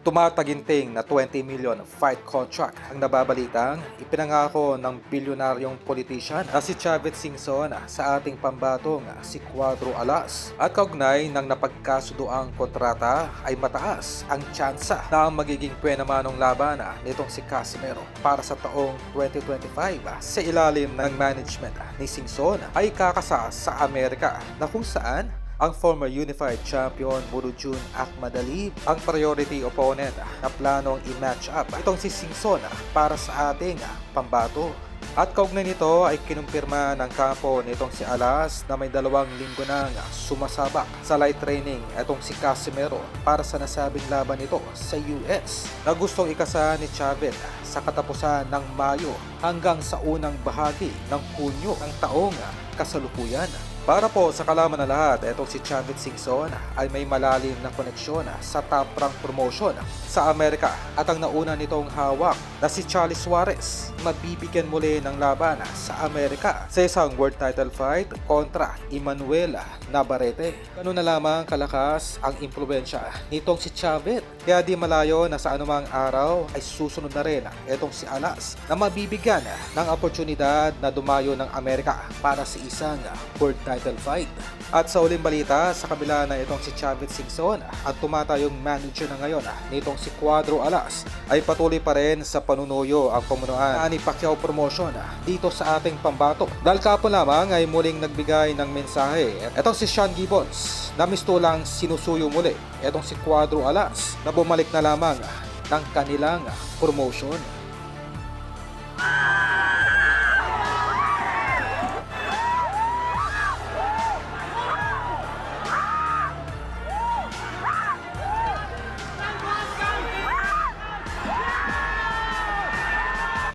Tumataginting na 20 million fight contract ang nababalitang ipinangako ng bilyonaryong politician na si Chavez Singson sa ating pambatong si Cuadro Alas. At kaugnay ng napagkasudoang kontrata ay mataas ang tsansa na ang magiging pwenamanong laban nitong si Casimero para sa taong 2025 sa ilalim ng management ni Singson ay kakasa sa Amerika na kung saan ang former unified champion Burujun Akmadalib ang priority opponent na planong i-match up itong si Singson para sa ating pambato. At kaugnay nito ay kinumpirma ng kampo nitong si Alas na may 2 linggo nang sumasabak sa light training itong si Casimero para sa nasabing laban nito sa US na gustong ikasa ni Chavez sa katapusan ng Mayo hanggang sa unang bahagi ng Hunyo ng taong kasalukuyan. Para po sa kalaman na lahat, itong si Chavez Singson ay may malalim na koneksyon sa top rank promotion sa Amerika at ang nauna nitong hawak na si Charlie Suarez mabibigyan muli ng laban sa Amerika sa isang world title fight kontra Emmanuel Navarrete. Ganun na lamang kalakas ang impluwensya nitong si Chavez, kaya di malayo na sa anumang araw ay susunod na rin itong si Alas na mabibigyan ng oportunidad na dumayo ng Amerika para sa isang world title fight. At sa uling balita, sa kabila na itong si Chavez Singson at tumatayong manager na ngayon nitong si Cuadro Alas ay patuloy pa rin sa panunuyo ang pamunuan ni Pacquiao Promotion dito sa ating pambato. Dahil kapon lamang ay muling nagbigay ng mensahe itong si Sean Gibbons na mistulang sinusuyo muli itong si Cuadro Alas na bumalik na lamang ng kanilang promotion.